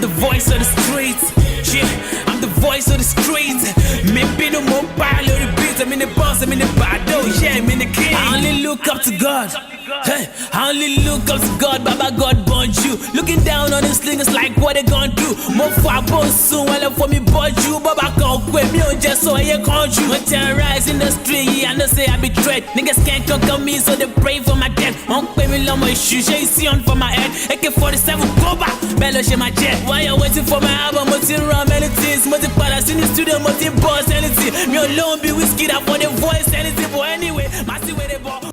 the voice of the streets. Yeah, I'm the voice of the streets. Maybe no more pile of the beats. I'm in the boss, I'm in the battle. Yeah, I'm in the king. I only look up to God. Hey, I only look up to God. Baba God born you. Looking down on the slingers like what they gonna do. More for boss soon while for me bought you. Baba can't quit me on just so I can't you. I terrorize in the street. Yeah, I know say I be dread. Niggas can't conquer me, so they pray for my death. Won't pay me long my shoes. Yeah, you see on for my head. AK-47, go back. Mellow shit my jet. Why you waiting for my album? Multi run many things. Multi palace in the studio. Multi boss anything. Me alone be whiskey that for the voice anything. But anyway, my see where they ball.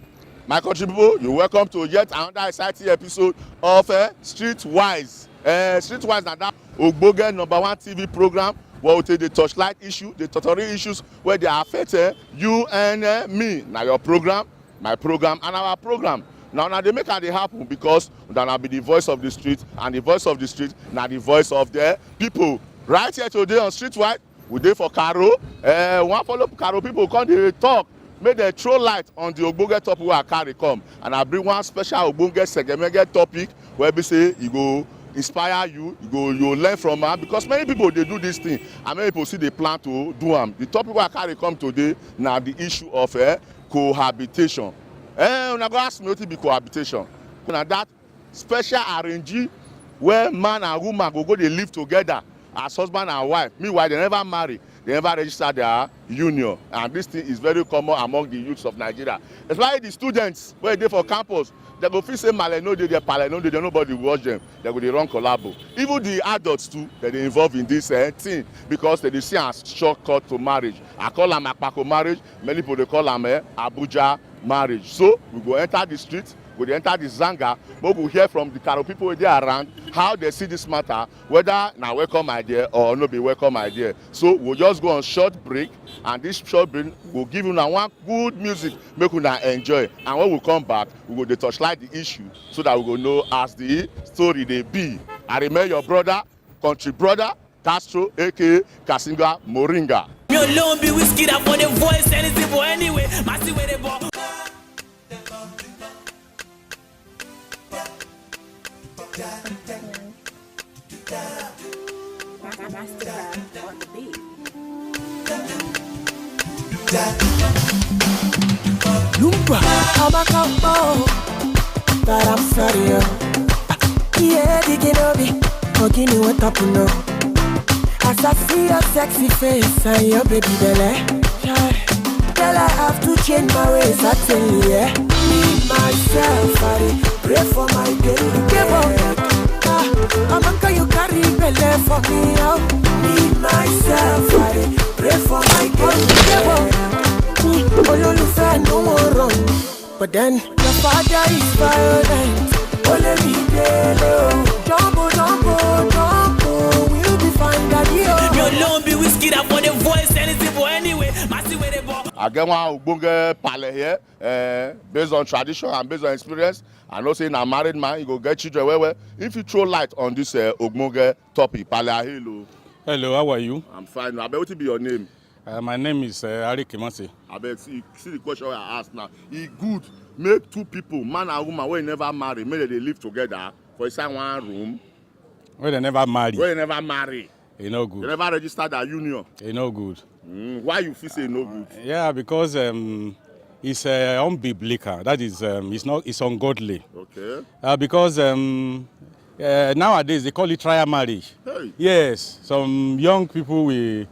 My country people, you're welcome to yet another exciting episode of Streetwise. Streetwise na that Ogboge #1 TV program where we take the torchlight issue, the tutorial issues where they affect you and me. Now your program, my program, and our program. Now they make it happen because then I'll be the voice of the street, and the voice of the street now the voice of the people. Right here today on Streetwise, we dey for Caro. One follow Caro people come dey talk. Make dem throw light on the Ogbonge topic wey I carry come, and I bring one special Ogbonge segemenge topic where be say e go inspire you, you learn from am, because many people dey do this thing and many people still dey plan to do am. The topic wey I carry come today na the issue of cohabitation. Una go ask me wetin be cohabitation. Na that special arrangee where man and woman go dey live together as husband and wife. Meanwhile, they never marry. They never register their union, and this thing is very common among the youths of Nigeria. Especially the students wey dey for campus, they go feel say male no dey there, pale no dey there, nobody watch them. They go dey run collabo. Even the adults too, they dey involve in this thing because they dey see am as shortcut to marriage. I call am Akpako marriage. Many people dey call am Abuja marriage. So we go enter the street. We dey enter the zanga, but we hear from the Karo people wey dey around how they see this matter, whether na welcome idea or no be welcome idea. So we'll just go on short break, and this short break will give you now one good music, make una enjoy. And when we come back, we go dey touchlight the issue so that we go know as the story dey be. I remember your brother, country brother, Castro, aka Kasinga Moringa. Me alone be whiskey that for the voice anything. But anyway, my see where they ball. Lumba, I'm a couple, but I'm sorry. Yeah, digging over, forgive me what happened now. As I see your sexy face and your baby belly, girl, I have to change my ways. I tell you, yeah. Me myself, I pray for my baby. Give up. I'm uncle, you carry belly for me out. Me myself, I pray for my baby. No more wrong. But then your father is violent. Only me Jumbo, we'll be fine, daddy. Me alone be whiskey that for the voice anything. But anyway, my see where they ball. I get one Ogbonge pale here, based on tradition and based on experience. I know saying a married man, you go get children. Well, if you throw light on this Ogbonge topic, pale, hello. Hello, how are you? I'm fine. I bet what be your name? My name is Ari Kimasi. I bet see the question I ask now. It good make two people, man and woman, when never marry, maybe they live together for inside one room. When they never marry. When they never marry. It's no good. They never register their union. It's no good. Why you feel say no good? Yeah, because it's unbiblical. That is, it's ungodly. Okay. Because nowadays they call it trial marriage. Hey. Yes, some young people will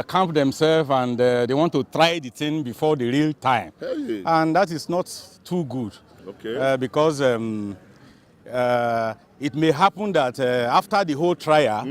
camp themselves and they want to try the thing before the real time. Hey. And that is not too good. Okay. Because it may happen that after the whole trial,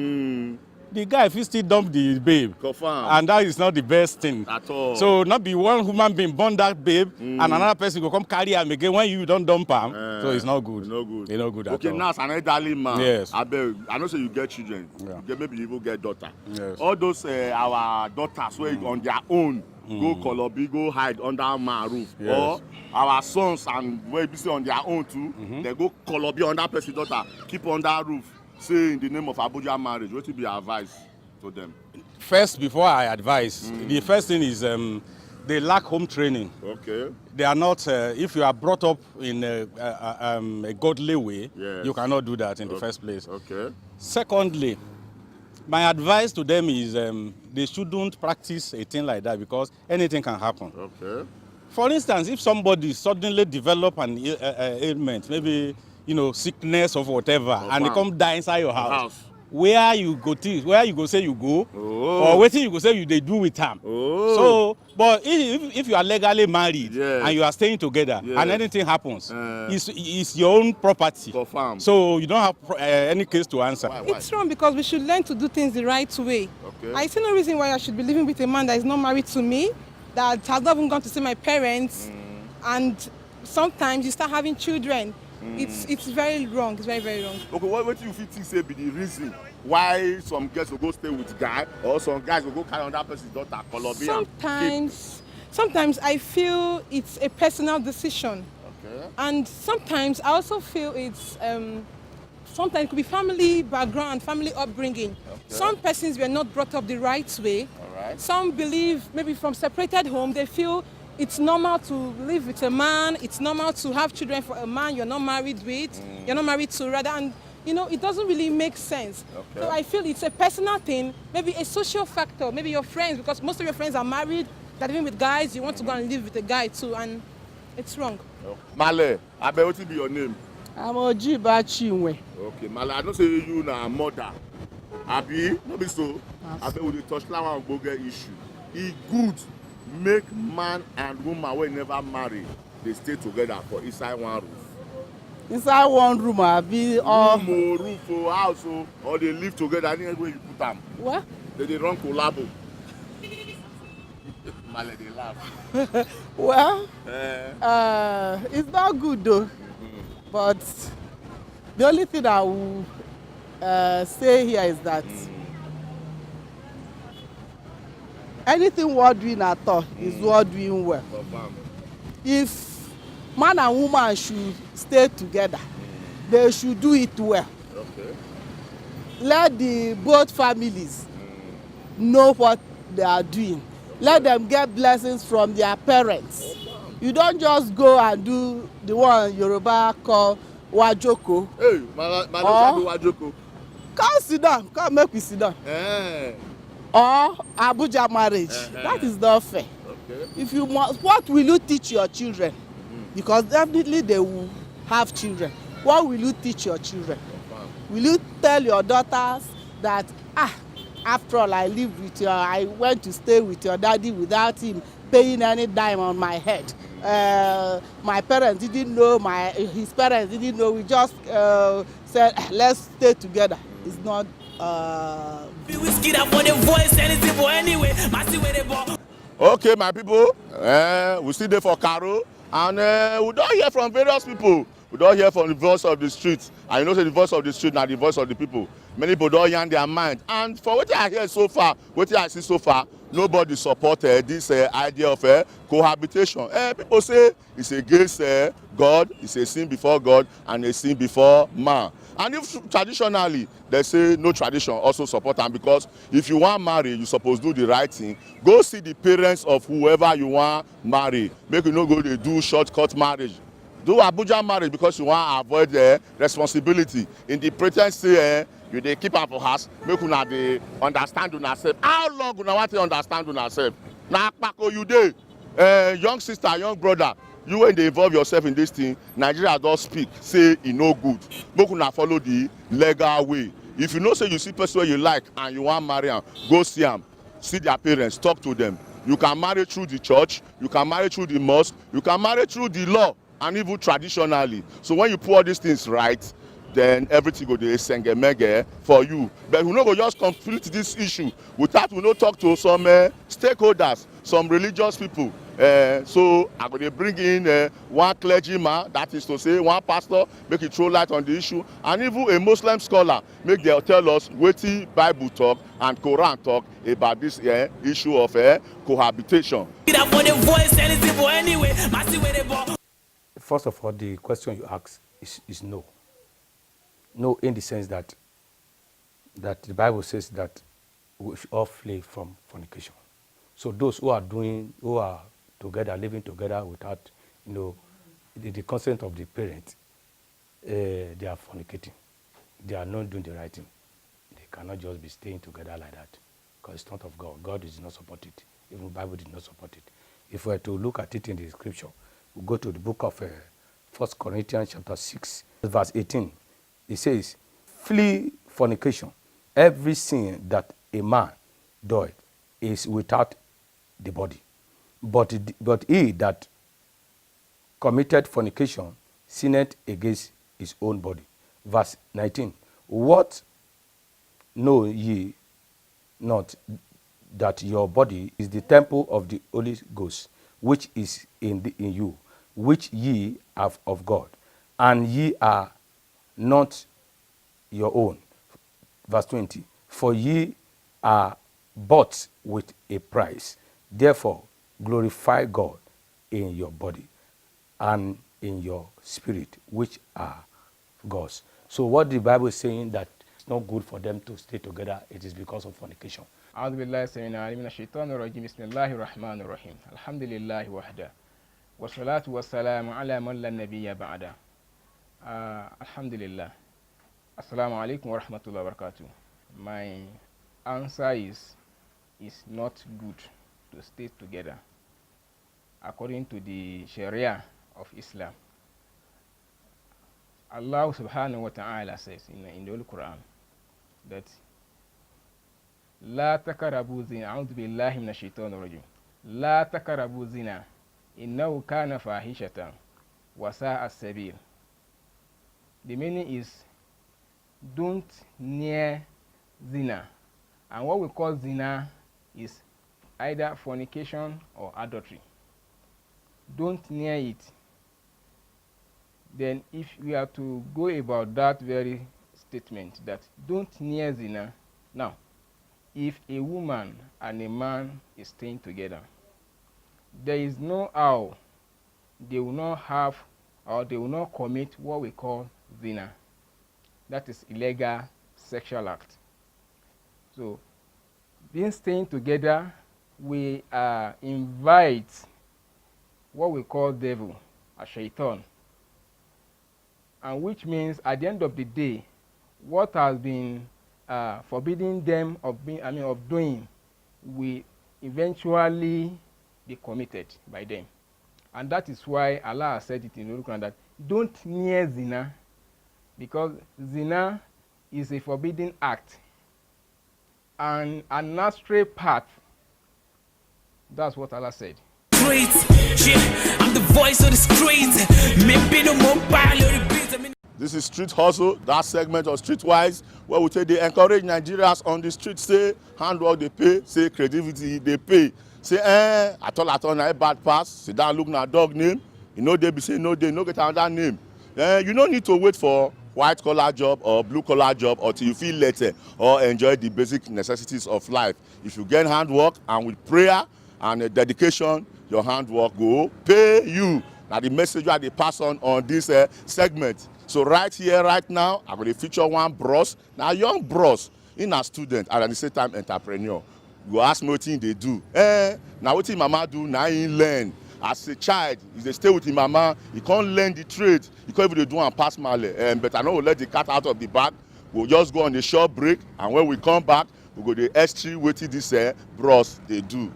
the guy will still dump the babe. Confirm. And that is not the best thing. At all. So not be one human being born that babe and another person will come carry him again when you don't dump him. So it's not good. It's not good. It's not good at all. Okay, now as an elderly man, Yes. I know say you get children. Yeah. You get, maybe you even get daughter. Yes. All those our daughters who on their own go Kolobi, go hide under my roof. Yes. Or our sons and where be say on their own too, they go Kolobi under person's daughter, keep on that roof. Say in the name of Abuja marriage, what will be your advice to them? First, before I advise, the first thing is they lack home training. Okay. They are not, if you are brought up in a godly way, Yes. you cannot do that in the first place. Okay. Secondly, my advice to them is they shouldn't practice a thing like that because anything can happen. Okay. For instance, if somebody suddenly develop an ailment, maybe sickness or whatever, and they come die inside your house, where you go say you go, or wetin you go say they do with am. So, but if you are legally married and you are staying together and anything happens, it's your own property. Confirm. So you don't have any case to answer. Why? It's wrong because we should learn to do things the right way. Okay. I see no reason why I should be living with a man that is not married to me, that has not even gone to see my parents, and sometimes you start having children. It's very wrong. It's very, very wrong. Okay, what do you think say be the reason why some girls will go stay with guy or some guys will go carry on that person's daughter, Colombian? Sometimes I feel it's a personal decision. Okay. And sometimes I also feel it's sometimes it could be family background, family upbringing. Okay. Some persons were not brought up the right way. All right. Some believe maybe from separated home they feel it's normal to live with a man, it's normal to have children for a man you're not married with, you're not married to rather, and it doesn't really make sense. Okay. So I feel it's a personal thing, maybe a social factor, maybe your friends, because most of your friends are married, they're living with guys, you want to go and live with a guy too, and it's wrong. Male, I bet what be your name? I'm Ojiba Chinwe. Okay, Male, I don't say you na mother. Abi, no be so. I bet with the touch line on Boga issue. It good make man and woman wey never marry dey stay together for inside one roof. Inside one room, abi Roof or house or they live together anywhere you put them. What? They run collabo. Male dey laugh. Well, it's not good though. But the only thing I will say here is that anything worth doing at all is worth doing well. If man and woman should stay together, they should do it well. Okay. Let the both families know what they are doing. Let them get blessings from their parents. You don't just go and do the one Yoruba call wajoko. Hey, my do wajoko. Come sit down. Come make we sit down. Or Abuja marriage. That is not fair. Okay. If you must, what will you teach your children? Because definitely they will have children. What will you teach your children? Will you tell your daughters that after all I went to stay with your daddy without him paying any dime on my head? My parents didn't know, his parents didn't know. We just said let's stay together. It's not. Okay, my people, we still there for Caro, and we don't hear from various people. We don't hear from the voice of the street. And you know, say the voice of the street now the voice of the people. Many people don't hear their mind. And for what I hear so far, what I see so far, nobody supported this idea of cohabitation. People say it's against God, it's a sin before God, and a sin before man. And if traditionally they say no tradition also support them, because if you want marry, you supposed to do the right thing. Go see the parents of whoever you want marry. Make you no go dey do shortcut marriage. Do Abuja marriage because you want to avoid the responsibility. In the pretense say you dey keep am for house, make una dey understand una self. How long una want to understand una self? Na akpako you dey. Young sister, young brother, you when dey involve yourself in this thing, Nigeria don speak say e no good. Make una follow the legal way. If you know say you see person wey you like and you wan marry am, go see am, see their parents, talk to them. You can marry through the church, you can marry through the mosque, you can marry through the law, and even traditionally. So when you put all these things right, then everything go dey sengemege for you. But we no go just complete this issue without we no talk to some stakeholders, some religious people. So I go dey bring in one clergyman, that is to say one pastor, make it throw light on the issue, and even a Muslim scholar, make them tell us wetin Bible talk and Quran talk about this issue of cohabitation. First of all, the question you ask is no. No, in the sense that the Bible says that we should all flee from fornication. So those who are together, living together without, the consent of the parent, they are fornicating. They are not doing the right thing. They cannot just be staying together like that, because it's not of God. God does not support it. Even the Bible did not support it. If we were to look at it in the scripture, we go to the book of 1 Corinthians chapter 6, verse 18. It says, flee fornication. Every sin that a man doeth is without the body. But he that committed fornication sinned against his own body. Verse 19. What know ye not, that your body is the temple of the Holy Ghost, which is in you, which ye have of God, and ye are not your own. Verse 20. For ye are bought with a price. Therefore, glorify God in your body and in your spirit, which are God's. So what the Bible is saying, that it's not good for them to stay together, it is because of fornication. أعوذ بالله السميع العليم من الشيطان الرجيم بسم الله الرحمن الرحيم الحمد لله وحده والصلاة والسلام على من لا نبي بعده الحمد لله Assalamu alaikum wa rahmatullahi wa barakatuh. My answer is it's not good to stay together according to the Sharia of Islam. Allah subhanahu wa ta'ala says in the Holy Quran that لا تقربوا زنا أعوذ بالله من الشيطان الرجيم لا تقربوا زنا إنه كان فاحشة وساء السبيل. The meaning is don't near zina, and what we call zina is either fornication or adultery. Don't near it. Then if we are to go about that very statement that don't near zina, now if a woman and a man is staying together, there is no how they will not have or they will not commit what we call zina. That is illegal sexual act. So, being staying together, we invite what we call devil, a shaitan, and which means at the end of the day, what has been forbidding them of doing, will eventually be committed by them, and that is why Allah said it in the Quran that don't near zina. Because zina is a forbidden act and an astray path. That's what Allah said. I'm the voice of the streets. This is Street Hustle, that segment of Streetwise, where we say they encourage Nigerians on the street, say handwork they pay, say creativity they pay. Say, at all, na bad pass, sit down, look na dog name. You know they be say no, they no get another name. You don't need to wait for white collar job or blue collar job until you feel later or enjoy the basic necessities of life. If you get handwork and with prayer and dedication, your handwork go pay you. Now the message that they pass on this segment. So right here, right now, I'm going to feature one bros. Now young bros, in a student and at the same time entrepreneur. You ask me what they do. Now what mama do, now he learn. As a child, if they stay with him mama, he can't learn the trade. He can't even do and pass male. But I know we'll let the cat out of the bag. We'll just go on a short break, and when we come back, we'll go to the S3 waiting this bros they do.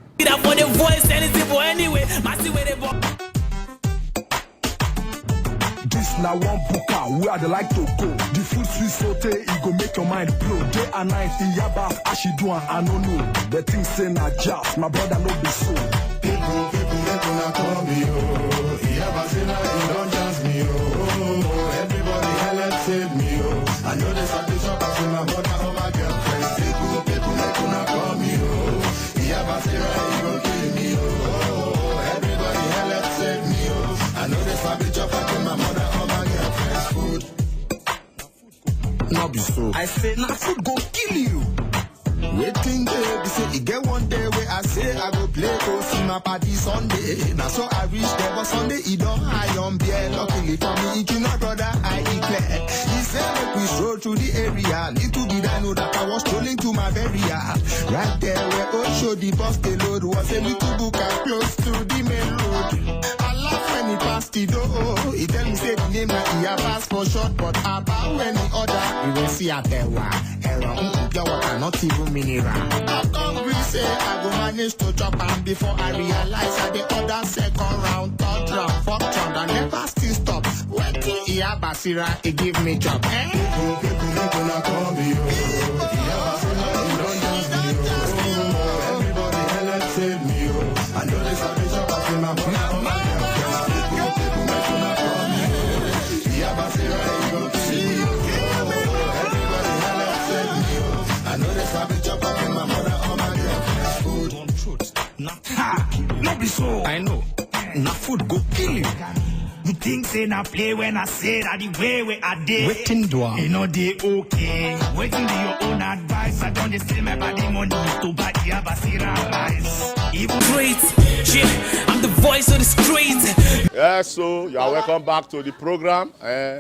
This na one booker where they like to go. The food sweet saute, it go make your mind blow. Day and night, in Yabas, Ashiduan, I don't know. The thing say na jazz, my brother no be so. People, they gonna call me, oh. Yabas, you don't jazz me, oh. Everybody, help save me, oh. I know there's a bishop, I feel my brother or my girlfriend. People, they gonna call me, oh. Yabas, you gon' kill me, oh. Everybody, help save me, oh. I know there's a bishop, I feel my mother. Not be so. I say, nah, food go kill you. Waiting day, they say, get one day where I say I go play go see my party Sunday. Now so I reach there, but Sunday he don't high on beer. Luckily for me, it not brother, I declare. He said, make we stroll through the area. Little did I know that I was strolling to my burial. Right there where old show the bus the load was a little book and close to the main road. I laugh when he passed the door. He tell me say the name that he have asked for short, but about when he order, he will see at the get what I not even mineral. How come we say I go manage to chop and before I realize that the other second round, third round, fourth round, I never still stop. Waiting here, Basira, he give me job. Everybody help save me. I know this is the shop in my No be so. I know. Na food go kill you. You think say na play when I say that the way I did. Waiting do I? You know they okay. Waiting to your own advice. I don't steal my body money to buy the Abasira eyes. Even streets, shit, I'm the voice of the streets. Yes, so you are welcome back to the program,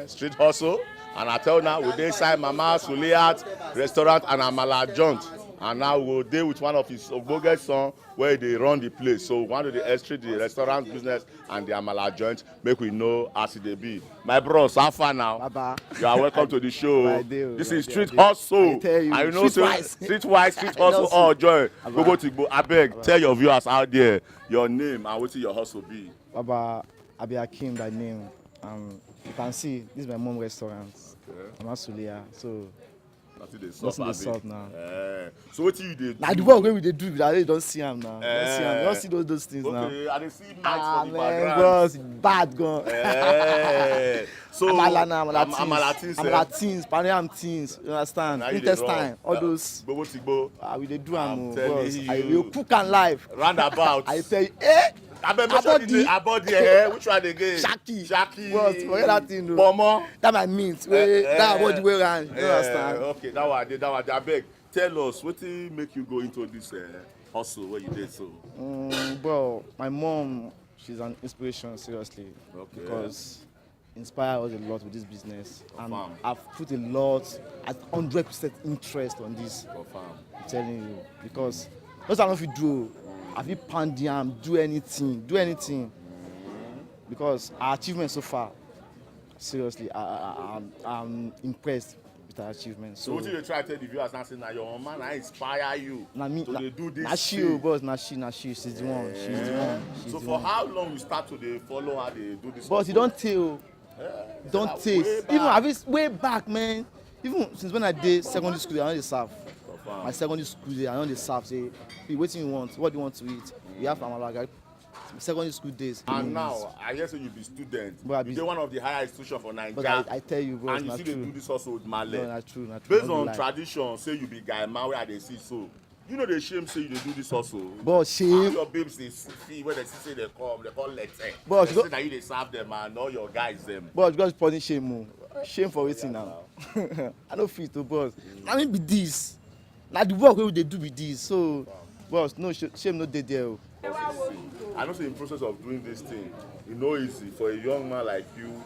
Street Hustle. And I tell you now, we're inside Mama Suliat restaurant and Amala joint. And now we'll deal with one of his Ogboge son where they run the place. So one of the street, the restaurant business and the Amala joint, make we know as it be. My bros, how far now? Baba. You are welcome to the show. This is Street Hustle. I tell you, and you know, streetwise. Street Hustle, all joy. Go to Igbo. I beg, tell your viewers out there your name and what your hustle be. Baba, Abi Akim by name. You can see, this is my mom restaurant. Mama Sulia. So, nothing they solve now. So what you did? Now the work we they do, they don't see him now. You don't see those things now. Okay, I see nights for the background. Bros, bad gone. So Amala teens, Panam teens, you understand? Intestine, all those. We they do am, bros. You cook and live. Roundabout. I tell you, Abodi, which one again? Shaki. Bros, forget that thing. Pomo. That my means. That about the way around. You understand? Okay, that one. I beg. Tell us, what make you go into this hustle where you did so? Bro, my mom, she's an inspiration, seriously. Okay. Because inspire us a lot with this business. And I've put a lot, 100% interest on this. I'm telling you. Because those are not if you do. Have you pound yam, do anything. Because our achievement so far, seriously, I'm impressed with our achievement. So what you try to tell the viewers now, saying that your man I inspire you to do this? She's the one. So for how long you start to follow how they do this? But you don't tell. Don't taste. Even way back, man. Even since when I did secondary school, I know the serve. My secondary school day, I know the serve. Say, hey, what do you want? What do you want to eat? We have amala. Secondary school days. And now, I hear say you be student. You're one of the higher institutions for Nigeria. But I tell you, bro, and you see they do this also with Male. No, not true. Based on tradition, say you be guy man where they see so. You know the shame say you do this also. But shame. Your babes they see when they see they call letter. But they say that you they serve them and all your guys them. But you guys punish shame. Shame for waiting now. I don't feel to boss. I mean be this. Now the work we they do with this. So, boss, no shame no dey there. I know in the process of doing this thing, it's not easy for a young man like you,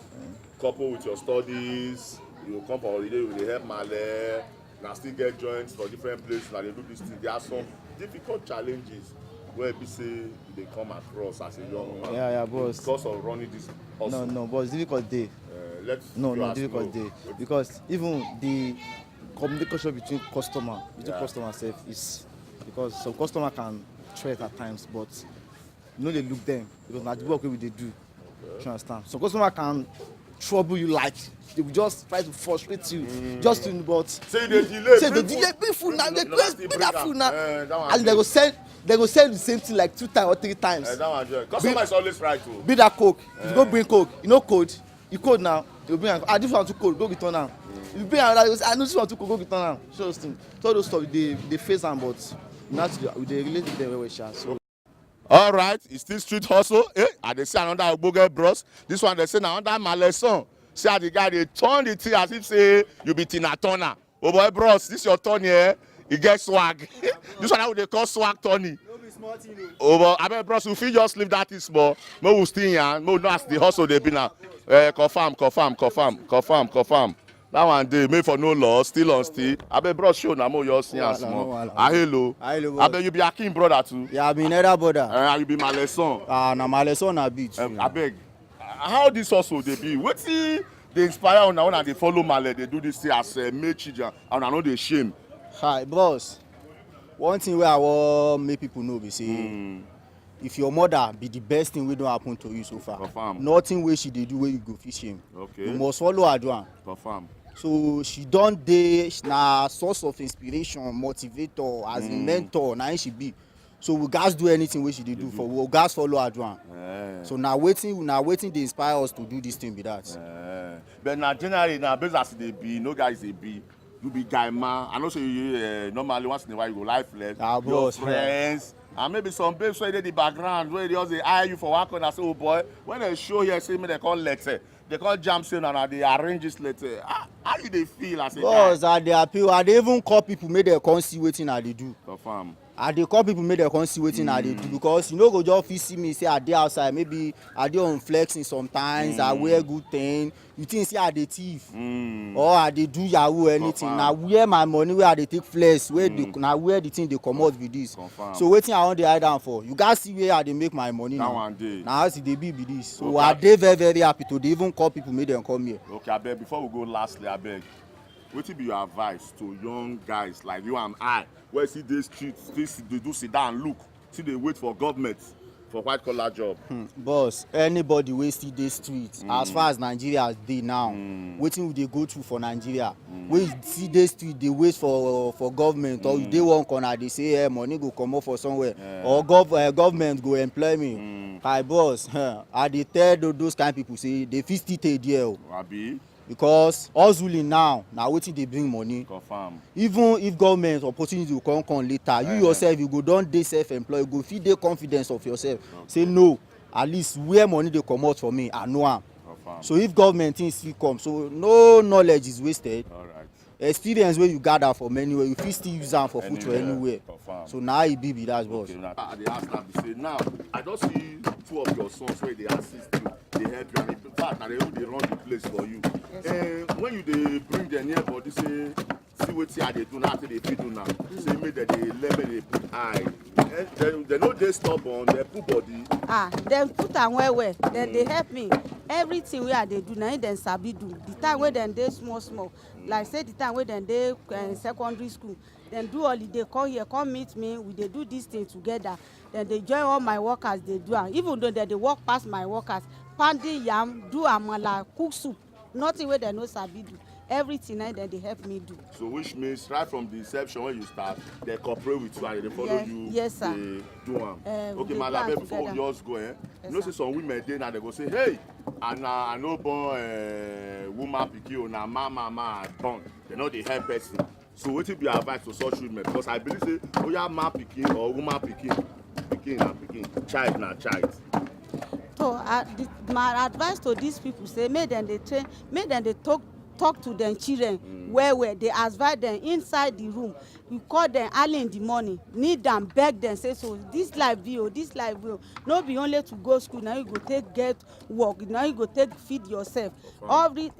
couple with your studies, you come for holiday, you help Male, now still get joints for different places, now they do this thing. There are some difficult challenges where people say they come across as a young man. Yeah, boss. Because of running this hustle. No, boss, difficult day. Difficult day. Because even the communication between customer self is because some customer can threat at times, but you know they look them because now the work we they do. You understand? Some customer can trouble you like they will just try to frustrate you just to but say they delay bring food now they bring that food now and they go send the same thing like 2 times or 3 times. That one customer is always right too. Be that coke if you go bring coke you know code you code now they will bring this one too cold go return am if you bring another you say I know this one too cold go return am show those things so all those stuff they face am but now we dey relate with them well sha so. All right, it's still street hustle. And they say another Ogboge bros. This one they say now under Male son. See how the guy they turn the thing as if say you be Tina Turner. Oh boy bros, this your turn here. He get swag. This one how they call swag Tony. Oh, but I mean, bros, if you just leave that is small, no will still here. No, that's the hustle they be now. Confirm. That one day, made for no loss, still on still. I bet bros show now more your senior small. Hello. I bet you be a king brother too. Yeah, I be another brother. You be my lesson. Na my lesson na beat. I beg. How this hustle they be? What see? They inspire on now and they follow Male. They do this thing as made children and I know they shame. Hi, boss. One thing where I want make people know be say, if your mother be the best thing wey don happen to you so far, confirm. Nothing wey she dey do wey you go fit shame. Okay. You must follow her do am. Confirm. So she don dey na source of inspiration, motivator, as a mentor, na she be. So we gats do anything wey she dey do for we gats follow her do am. So na wetin dey inspire us to do this thing be that. But na generally na based as they be, no guys they be. You be guy man. I know say you normally once in a while you go lifeless. Your friends. And maybe some babes where they the background where they just they hire you for work and I say, oh boy, when they show here, say me they call letter. They call jam saying and they arrange this letter. How do they feel as a guy? I dey appeal. I dey even call people make they come see wetin I dey do. Confirm. I dey call people make they come see wetin I dey do because you no go just fit see me say I dey outside. Maybe I dey on flexing sometimes. I wear good thing. You think say I dey thief or I dey do yahoo or anything. Na where my money wey I dey take flex, where na where the thing dey comot be this. So wetin I wan dey hide am for? You gats see where I dey make my money now. Na as e dey be this. So I dey very very happy to dey even call people make them come here. Okay, abeg before we go lastly, abeg, wetin be your advice to young guys like you and I wey see dey street still dey do sit down look, still dey wait for government for white collar job? Boss, anybody wey still dey street as far as Nigeria dey now, wetin we dey go through for Nigeria, wey still dey street dey wait for government or you dey one corner dey say money go comot for somewhere or government go employ me. Hi boss, I dey tell those kind people say they fit still stay there o. Abi? Because hustling now na wetin dey bring money. Confirm. Even if government opportunity go come later, you yourself you go don dey self-employed, you go fit dey confidence of yourself. Say no, at least where money dey comot for me I know am. So if government things fit come, so no knowledge is wasted. Experience wey you gather from anywhere, you fit still use am for future anywhere. So na how e be that boss. I dey ask now be say now I don see two of your sons wey dey assist you, dey help you, and in fact na dem dey run the place for you. When you dey bring dem near body say see wetin I dey do now, say dey fit do now, say make dem dey learn, make dey put eye. Dem no dey stubborn, dem put body. Dem put am well well. Dem dey help me. Everything wey I dey do na im dem sabi do. The time wey dem dey small, like say the time wey dem dey secondary school, dem do holiday come here come meet me, we dey do this thing together. Dem dey join all my workers dey do am, even though dem dey work pass my workers. Pounding yam, do amala, cook soup, nothing wey dem no sabi do. Everything na dem dey help me do. So which means right from the inception when you start, they cooperate with you and they follow you. Yes sir. They do am. Okay, Malabe, before we just go, you know say some women dey now they go say, hey, I no born woman pikin, na man born. They know they help person. So wetin be your advice to such women? Because I believe say, oh yeah, man pikin or woman pikin na pikin, child na child. So my advice to these people say make dem dey train, make dem dey talk to dem children well. They advise them inside the room. You call them early in the morning, need them, beg them, say so this life be this life will no be only to go school. Now you go take get work, now you go take feed yourself.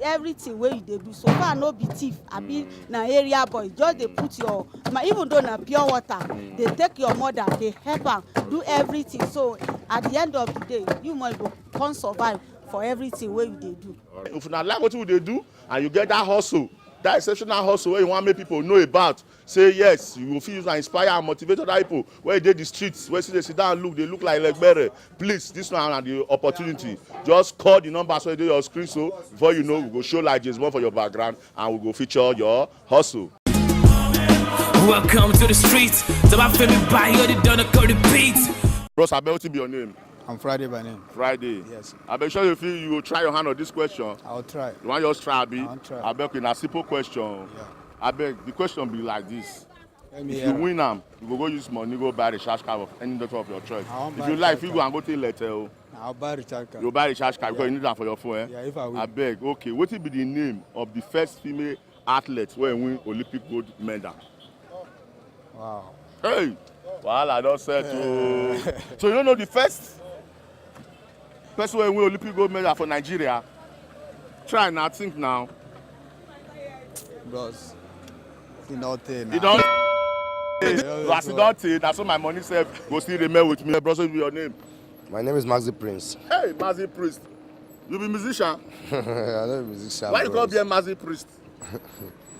Everything wey you dey do so far no be thief. I be na area boy, just dey put your even though na pure water, they take your mother, they help am do everything. So at the end of the day, you must go come survive for everything wey you dey do. If una like wetin we dey do and you get that hustle, that exceptional hustle wey you wan make people know about, say yes, you go fit use and inspire and motivate other people wey dey the streets, wey still dey sit down look, dey look like legbere. Please, this one na the opportunity. Just call the numbers wey dey your screen, so before you know, we go show like James Bond for your background and we go feature your hustle. Welcome to the streets. So my favorite buy you the donor call the beats. Bros, abeg wetin be your name? I'm Friday by name. Friday. Yes. I bet sure you will try your hand on this question. I'll try. You want just try, Abi? I'll try. I bet okay, na simple question. Yeah. I bet the question be like this. If you win them, you go use money, go buy the recharge card of any doctor of your choice. If you like, you go and go take letter. I'll buy the recharge card. You buy the recharge card because you need that for your phone. Yeah, if I win. I beg. Okay, what will be the name of the first female athlete who win Olympic gold medal? Wow. Hey, well, I don't say to. So you don't know the first person who win Olympic gold medal for Nigeria? Try now, think now. Bros. You don't think You now. don't. As you don't think, that's what my money said. Go still remain with me. Bro, so be your name. My name is Maxi Prince. Hey, Mazi Priest. You be musician? I'm not a musician. Why you call be a Mazi Priest?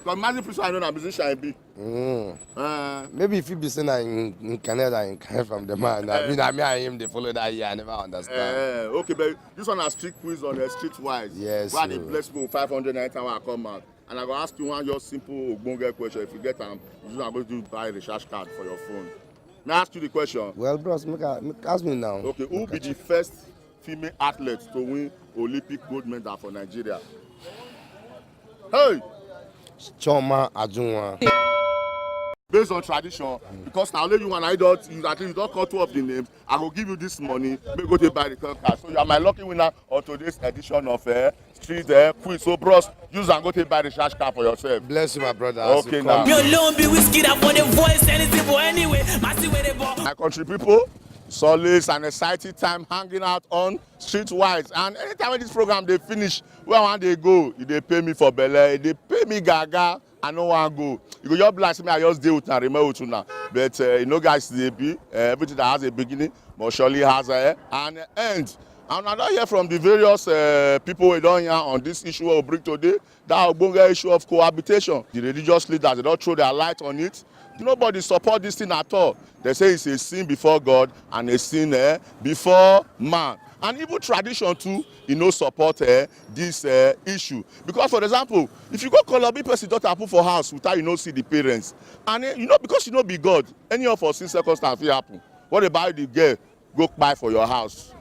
Because Mazi Priest, I know a musician I be. Maybe if you be saying that in Canada, in Canada from the man, I am the follow that year, I never understand. Okay, but this one has street quiz on Streetwise. Yes. Where they bless me with 500 nights when I come out. And I go ask you one just simple Ogbonge question. If you get them, you're going to buy a recharge card for your phone. May I ask you the question? Well, bros, ask me now. Okay, who be the first female athlete to win Olympic gold medal for Nigeria? Hey! Choma Ajunwa. Based on tradition, because now only you and I don't, you don't call two of the names, I will give you this money, may go to buy the card. So you are my lucky winner on today's edition of Street Quiz. So bros, use and go to buy the charge card for yourself. Bless you, my brother. Okay now. You alone be whiskey that for the voice, anything for anyway. My country people, solace and exciting time hanging out on Streetwise. And anytime this program they finish, where one they go, they pay me for Bele, they pay me gaga. I no want to go. You go just blast me, I just deal with and remember with you now. But you know, guys, they be everything that has a beginning, but surely has an end. And I don't hear from the various people we don't hear on this issue we'll bring today, that Ogbonge issue of cohabitation. The religious leaders, they don't throw their light on it. Nobody support this thing at all. They say it's a sin before God and a sin before man. And even tradition too, support this issue. Because for example, if you go call a big person daughter put for house without see the parents, and because be God, any of us in circumstance will happen. What about the girl go buy for your house?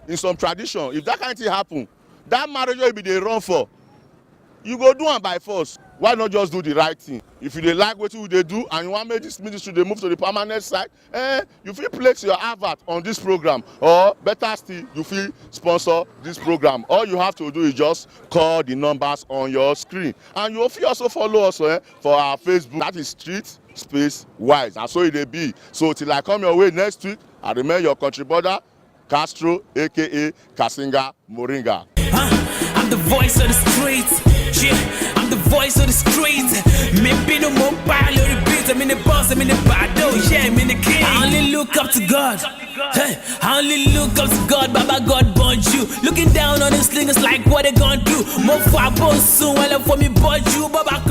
In some tradition, if that kind of thing happen, that marriage will be the run for. You go do it by force. Why not just do the right thing? If you dey like what they do and you want to make this ministry they move to the permanent side, you feel place your advert on this program, or better still, you feel sponsor this program. All you have to do is just call the numbers on your screen, and you will also follow us for our Facebook. That is Street Space Wise, and so it dey be. So till I come your way next week, I remain your country brother Castro, aka Kasinga Moringa. I'm the voice of the streets. Yeah, I'm the voice of the streets. Maybe no more pile of the beats. I'm in the boss, I'm in the battle. Yeah, I'm in the king. I only look up to God. Hey, I only look up to God. Baba God born you. Looking down on the slingers like what they gonna do. More for a boss soon while for me born you. Baba